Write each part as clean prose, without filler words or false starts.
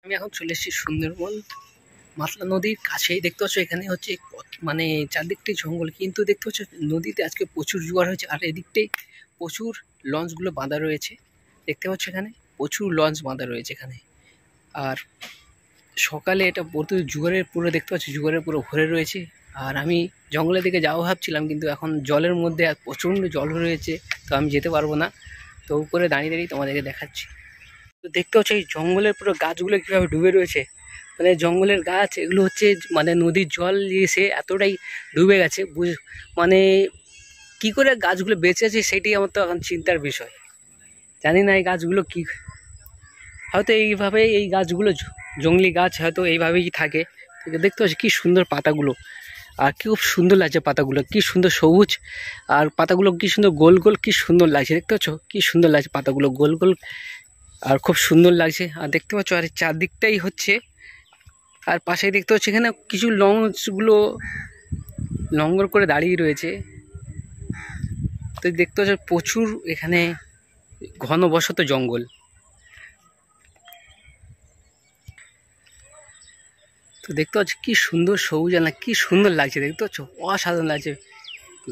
আমি এখন চলে এসেছি সুন্দরবন মাতলা নদীর কাছেই। দেখতে পাচ্ছ এখানে হচ্ছে মানে চারদিকটাই জঙ্গল, কিন্তু দেখতে পাচ্ছ নদীতে আজকে প্রচুর জোয়ার হয়েছে। আর এদিকটাই প্রচুর লঞ্চগুলো বাঁধা রয়েছে। দেখতে পাচ্ছ এখানে প্রচুর লঞ্চ বাঁধা রয়েছে এখানে। আর সকালে এটা প্রচুর জোয়ারের পুরো দেখতে পাচ্ছি, জোয়ারের পুরো ভরে রয়েছে। আর আমি জঙ্গলের দিকে যাওয়া ভাবছিলাম, কিন্তু এখন জলের মধ্যে আর প্রচণ্ড জল রয়েছে, তো আমি যেতে পারবো না। তো উপরে দাঁড়িয়ে দাঁড়িয়ে তোমাদেরকে দেখাচ্ছি। তো দেখতে পাচ্ছ এই জঙ্গলের পুরো গাছগুলো কীভাবে ডুবে রয়েছে। মানে জঙ্গলের গাছ এগুলো হচ্ছে মানে নদীর জল এসে এতটাই ডুবে গেছে, মানে কি করে গাছগুলো বেঁচে আছে সেটাই আমার তো এখন চিন্তার বিষয়। জানি না এই গাছগুলো কি, হয়তো এইভাবে এই গাছগুলো জঙ্গলি গাছ হয়তো এইভাবেই থাকে। দেখতে পাচ্ছি কী সুন্দর পাতাগুলো, আর খুব সুন্দর লাগছে পাতাগুলো, কি সুন্দর সবুজ। আর পাতাগুলো কি সুন্দর গোল গোল, কি সুন্দর লাগছে। দেখতে পাচ্ছ কি সুন্দর লাগছে পাতাগুলো গোল গোল, আর খুব সুন্দর লাগছে। আর দেখতে পাচ্ছ আর চারদিকটাই হচ্ছে, আর পাশে দেখতে পাচ্ছি এখানে কিছু লঞ্চগুলো লঙ্গর করে দাঁড়িয়ে রয়েছে। তো দেখতে পাচ্ছ প্রচুর এখানে ঘনবসত জঙ্গল। তো দেখতে পাচ্ছ কি সুন্দর সবুজ, না কি সুন্দর লাগছে। দেখতে পাচ্ছ অসাধারণ লাগছে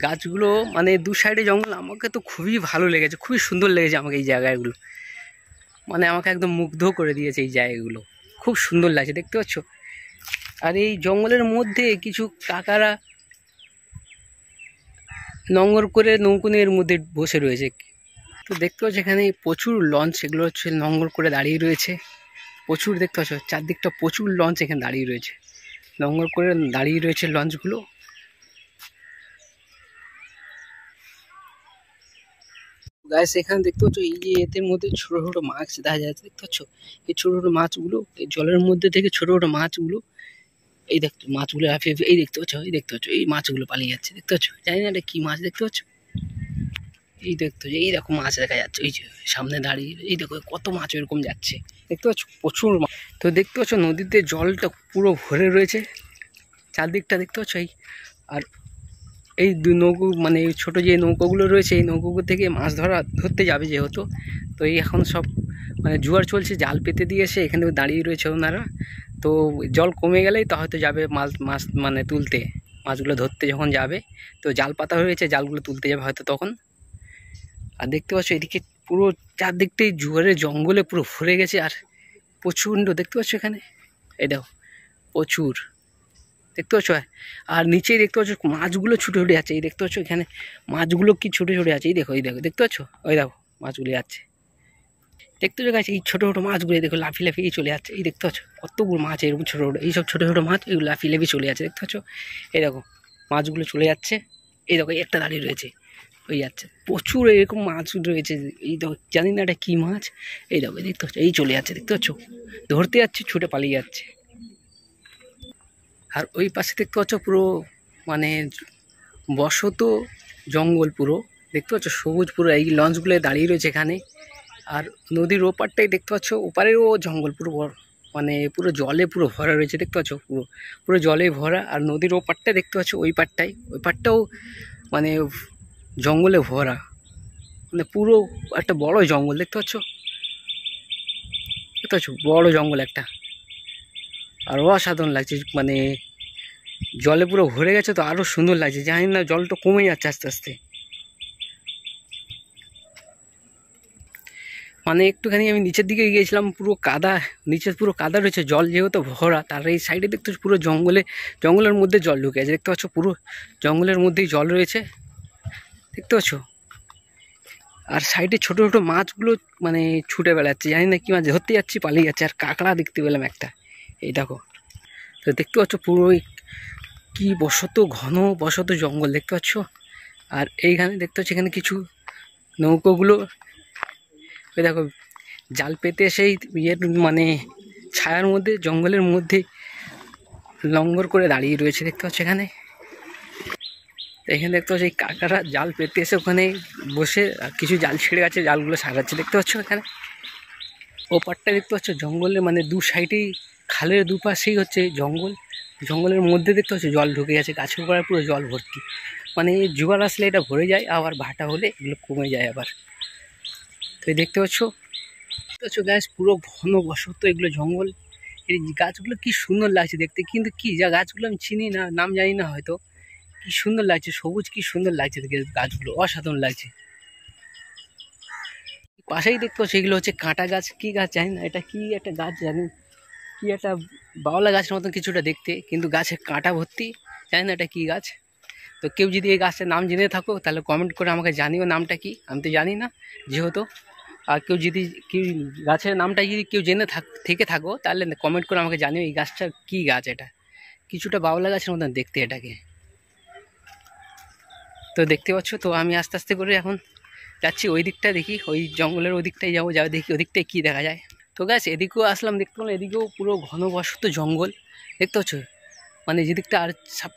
গাছগুলো, মানে দু সাইডে জঙ্গল। আমাকে তো খুবই ভালো লেগেছে, খুবই সুন্দর লেগেছে আমাকে এই জায়গাগুলো, মানে আমাকে একদম মুগ্ধ করে দিয়েছে এই জায়গাগুলো, খুব সুন্দর লাগছে। দেখতে পাচ্ছ আর এই জঙ্গলের মধ্যে কিছু কাকারা নোঙর করে নৌকোনের মধ্যে বসে রয়েছে। তো দেখতে পাচ্ছ এখানে প্রচুর লঞ্চ, এগুলো হচ্ছে নোঙর করে দাঁড়িয়ে রয়েছে প্রচুর। দেখতে পাচ্ছ চারদিকটা প্রচুর লঞ্চ এখানে দাঁড়িয়ে রয়েছে, নোঙর করে দাঁড়িয়ে রয়েছে লঞ্চগুলো। গাইস এখানে দেখতে পাচ্ছ এই যে এদের মধ্যে ছোট ছোট মাছ দেখা যাচ্ছে। দেখতে পাচ্ছ এই ছোট ছোট মাছগুলো এই জলের মধ্যে থেকে ছোট ছোট মাছগুলো, এই দেখতো মাছগুলো এই দেখতে পাচ্ছ, এই দেখতে পাচ্ছ এই মাছগুলো পালিয়ে যাচ্ছে। দেখতে পাচ্ছ জানি না এটা কি মাছ। দেখতে পাচ্ছ এই দেখতো এই দেখো মাছ দেখা যাচ্ছে, ওই যে সামনে দাঁড়িয়ে এই দেখো কত মাছ এরকম যাচ্ছে। দেখতে পাচ্ছ প্রচুর মাছ। তো দেখতে পাচ্ছ নদীতে জলটা পুরো ভরে রয়েছে চারদিকটা। দেখতে পাচ্ছ এই আর এই নৌকো, মানে ছোট যে নৌকোগুলো রয়েছে এই নৌকোগুলো থেকে মাছ ধরতে যাবে যেহেতু, তো এই এখন সব মানে জোয়ার চলছে, জাল পেতে দিয়ে এসে এখানে দাঁড়িয়ে রয়েছে ওনারা। তো জল কমে গেলেই তো হয়তো যাবে মাছ মানে তুলতে, মাছগুলো ধরতে যখন যাবে তো জাল পাতা হয়েছে, জালগুলো তুলতে যাবে হয়তো তখন। আর দেখতে পাচ্ছ এদিকে পুরো চারদিকটাই জোয়ারের জঙ্গলে পুরো ভরে গেছে, আর প্রচণ্ড দেখতে পাচ্ছ এখানে এই দেখো প্রচুর। দেখতে পাচ্ছ আর নিচেই দেখতে পাচ্ছ মাছগুলো ছুটে ছুটে যাচ্ছে। এই দেখতে পাচ্ছ এখানে মাছগুলো কি ছুটে ছুটে আছে, এই দেখো এই দেখো দেখতে পাচ্ছ ওই দেখো মাছগুলো যাচ্ছে। দেখতে পাচ্ছ গাছ এই ছোটো ছোটো মাছগুলো দেখো লাফিয়ে লাফিয়ে চলে যাচ্ছে। এই দেখতে পাচ্ছ কতগুলো মাছ এরকম ছোটো ছোটো, এইসব ছোটো ছোটো মাছ এগুলো লাফিয়ে লাফিয়ে চলে যাচ্ছে। দেখতে পাচ্ছ এই দেখো মাছগুলো চলে যাচ্ছে। এই দেখো একটা দাঁড়িয়ে রয়েছে ওই যাচ্ছে, প্রচুর এরকম মাছ রয়েছে। এই দেখো জানি না এটা কী মাছ। এই দেখো দেখতে পাচ্ছ এই চলে যাচ্ছে। দেখতে পাচ্ছ ধরতে যাচ্ছে ছুটে পালিয়ে যাচ্ছে। আর ওই পাশে দেখতে পাচ্ছ পুরো মানে বসত জঙ্গল পুরো। দেখতে পাচ্ছ সবুজ পুরো, এই লঞ্চগুলো দাঁড়িয়ে রয়েছে এখানে। আর নদীর ওপারটাই দেখতে পাচ্ছ, ওপারেও জঙ্গল পুরো মানে পুরো জলে পুরো ভরা রয়েছে। দেখতে পাচ্ছ পুরো পুরো জলে ভরা। আর নদীর ওপারটা দেখতে পাচ্ছ ওই পারটাও মানে জঙ্গলে ভরা, মানে পুরো একটা বড় জঙ্গল। দেখতে পাচ্ছ বড় জঙ্গল একটা, আর অসাধারণ লাগছে। মানে জলে পুরো ভরে গেছে তো আরো সুন্দর লাগছে। জানি না জলটা কমে যাচ্ছে আস্তে আস্তে, মানে একটুখানি আমি নিচের দিকে গিয়েছিলাম পুরো কাদা, নিচে পুরো কাদা রয়েছে, জল যেহেতু ভরা। তার এই সাইডে দেখতে পুরো জঙ্গলের মধ্যে জল ঢুকে আছে। দেখতে পাচ্ছ পুরো জঙ্গলের মধ্যেই জল রয়েছে। দেখতে পাচ্ছ আর সাইডে ছোট ছোট মাছগুলো মানে ছুটে বেড়াচ্ছে, জানি না কি মাছ ধরতে যাচ্ছি পালিয়ে যাচ্ছে। আর কাঁকড়া দেখতে পেলাম একটা, এই দেখো। তো দেখতে পাচ্ছ পুরো কি ঘন বসত জঙ্গল। দেখতে পাচ্ছ আর এইখানে দেখতে পাচ্ছ এখানে কিছু নৌকোগুলো ওই দেখো জাল পেতে সেই ইয়ের মানে ছায়ার মধ্যে জঙ্গলের মধ্যে লঙ্গর করে দাঁড়িয়ে রয়েছে। দেখতে পাচ্ছ এখানে দেখতে পাচ্ছ এই কাকারা জাল পেতে এসে ওখানে বসে কিছু জাল ছিঁড়ে গেছে, জালগুলো সারাচ্ছে। দেখতে পাচ্ছ এখানে ওপারটা দেখতে পাচ্ছ জঙ্গলে, মানে দু সাইডেই খালের দুপাশেই হচ্ছে জঙ্গল, জঙ্গলের মধ্যে দেখতে পাচ্ছ জল ঢুকে গেছে, গাছের গোড়ায় পুরো জল ভর্তি। মানে জোয়ার আসলে এটা ভরে যায়, আবার ভাটা হলে এগুলো কমে যায় আবার। তো দেখতে পাচ্ছ গ্যাস পুরো ঘন বসত এগুলো জঙ্গল। এই গাছগুলো কি সুন্দর লাগছে দেখতে, কিন্তু কি যা গাছগুলো আমি চিনি না, নাম জানি না হয়তো। কি সুন্দর লাগছে, সবুজ কি সুন্দর লাগছে দেখে, গাছগুলো অসাধারণ লাগছে। পাশেই দেখতে পাচ্ছি এগুলো হচ্ছে কাঁটা গাছ, কি গাছ জানি না, এটা কি একটা গাছ জানি, কি একটা বাওলা গাছের মতন কিছুটা দেখতে, কিন্তু গাছে কাঁটা ভর্তি, জানি না এটা কি গাছ। তো কেউ যদি এই গাছের নাম জেনে থাকো তাহলে কমেন্ট করে আমাকে জানিও নামটা কি, আমি তো জানি না যেহেতু। আর কেউ যদি কেউ গাছের নামটা যদি কেউ জেনে থেকে থাকো তাহলে কমেন্ট করে আমাকে জানিও এই গাছটা কি গাছ। এটা কিছুটা বাওলা গাছের মতন দেখতে এটাকে। তো দেখতে পাচ্ছ, তো আমি আস্তে আস্তে করে এখন যাচ্ছি ওই দিকটা, দেখি ওই জঙ্গলের ওই দিকটাই যাবো, যাও দেখি ওই দিকটায় কী দেখা যায়। তো গাছ এদিকেও আসলাম, দেখতে পেলাম এদিকেও পুরো ঘনবসত জঙ্গল, দেখতে পাচ্ছ। মানে যেদিকটা আর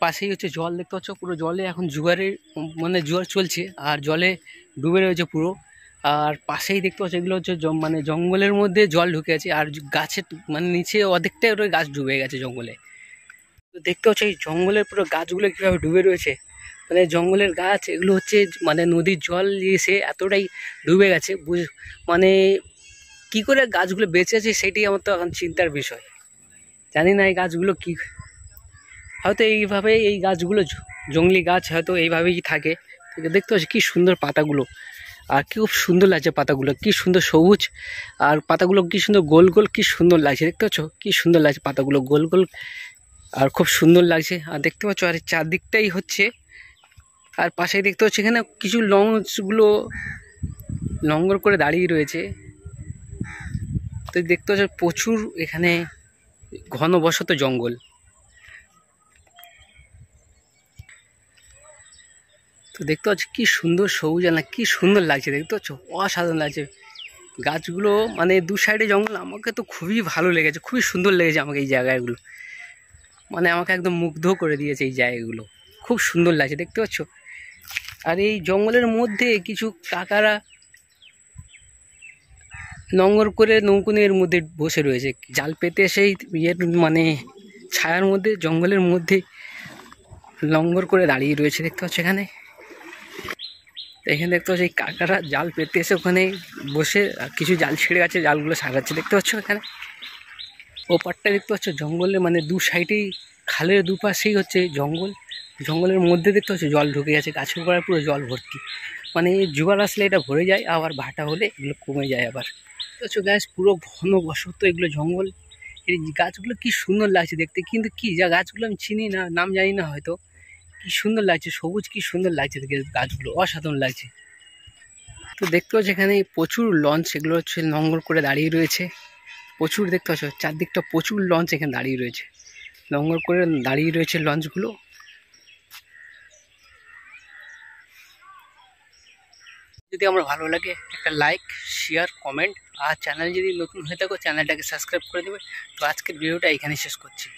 পাশেই হচ্ছে জল, দেখতে পাচ্ছ পুরো জলে এখন জোয়ারের মানে জোয়ার চলছে আর জলে ডুবে রয়েছে পুরো। আর পাশেই দেখতে পাচ্ছ এগুলো হচ্ছে মানে জঙ্গলের মধ্যে জল ঢুকে আছে, আর গাছের মানে নিচে অর্ধেকটাই ওই গাছ ডুবে গেছে জঙ্গলে। তো দেখতে পাচ্ছ এই জঙ্গলের পুরো গাছগুলো কীভাবে ডুবে রয়েছে, মানে জঙ্গলের গাছ এগুলো হচ্ছে মানে নদীর জল এসে এতটাই ডুবে গেছে, মানে কি করে গাছগুলো বেঁচে আছে সেটাই আমার তো এখন চিন্তার বিষয়। জানি না এই গাছগুলো কি, হয়তো এইভাবে এই গাছগুলো জঙ্গলি গাছ হয়তো এইভাবেই থাকে। দেখতে পাচ্ছি কি সুন্দর পাতাগুলো, আর কি খুব সুন্দর লাগছে পাতাগুলো, কি সুন্দর সবুজ, আর পাতাগুলো কি সুন্দর গোল গোল, কি সুন্দর লাগছে দেখতে পাচ্ছ, কি সুন্দর লাগছে পাতাগুলো গোল গোল, আর খুব সুন্দর লাগছে। আর দেখতে পাচ্ছ আর চারদিকটাই হচ্ছে, আর পাশে দেখতে পাচ্ছি এখানে কিছু লঞ্চগুলো লঙ্গর করে দাঁড়িয়ে রয়েছে। তো দেখতে পাচ্ছ প্রচুর এখানে ঘনবসত জঙ্গল। তো দেখতে পাচ্ছ কি সুন্দর সবুজ, না কি সুন্দর লাগছে দেখতে পাচ্ছ, অসাধারণ লাগছে গাছগুলো। মানে দু সাইডে জঙ্গল, আমাকে তো খুবই ভালো লেগেছে, খুবই সুন্দর লেগেছে আমাকে এই জায়গাগুলো, মানে আমাকে একদম মুগ্ধ করে দিয়েছে এই জায়গাগুলো, খুব সুন্দর লাগছে দেখতে পাচ্ছ। আর এই জঙ্গলের মধ্যে কিছু কাকারা নোঙর করে নৌকোনের মধ্যে বসে রয়েছে, জাল পেতে সেই ইয়ের মানে ছায়ার মধ্যে জঙ্গলের মধ্যে লঙ্গর করে দাঁড়িয়ে রয়েছে দেখতে পাচ্ছ এখানে। এখানে দেখতে পাচ্ছ এই কাকারা জাল পেতে এসে ওখানে বসে কিছু জাল ছিঁড়ে গেছে, জালগুলো সারাচ্ছে দেখতে পাচ্ছ এখানে। ওপারটা দেখতে পাচ্ছ জঙ্গলে, মানে দু সাইডেই খালের দুপাশেই হচ্ছে জঙ্গল, জঙ্গলের মধ্যে দেখতে পাচ্ছ জল ঢুকে গেছে, গাছের গোড়ায় পুরো জল ভর্তি, মানে জোয়ার আসলে এটা ভরে যায়, আবার ভাটা হলে এগুলো কমে যায় আবার। দেখছো গাছ পুরো ঘনবসত এগুলো জঙ্গল, এই গাছগুলো কি সুন্দর লাগছে দেখতে, কিন্তু কি যা গাছগুলো আমি চিনি না, নাম জানি না হয়তো। কি সুন্দর লাগছে সবুজ, কি সুন্দর লাগছে দেখে, গাছগুলো অসাধারণ লাগছে। তো দেখতে পাচ্ছ এখানে প্রচুর লঞ্চ, এগুলো হচ্ছে নোঙর করে দাঁড়িয়ে রয়েছে, প্রচুর দেখতে পাচ্ছ চারদিকটা প্রচুর লঞ্চ এখানে দাঁড়িয়ে রয়েছে, নোঙর করে দাঁড়িয়ে রয়েছে লঞ্চগুলো। যদি আমার ভালো লাগে একটা লাইক, শেয়ার, কমেন্ট, আর চ্যানেল যদি নতুন হয়ে থাকো চ্যানেলটাকে সাবস্ক্রাইব করে দেবে। তো আজকের ভিডিওটা এখানে শেষ করছি।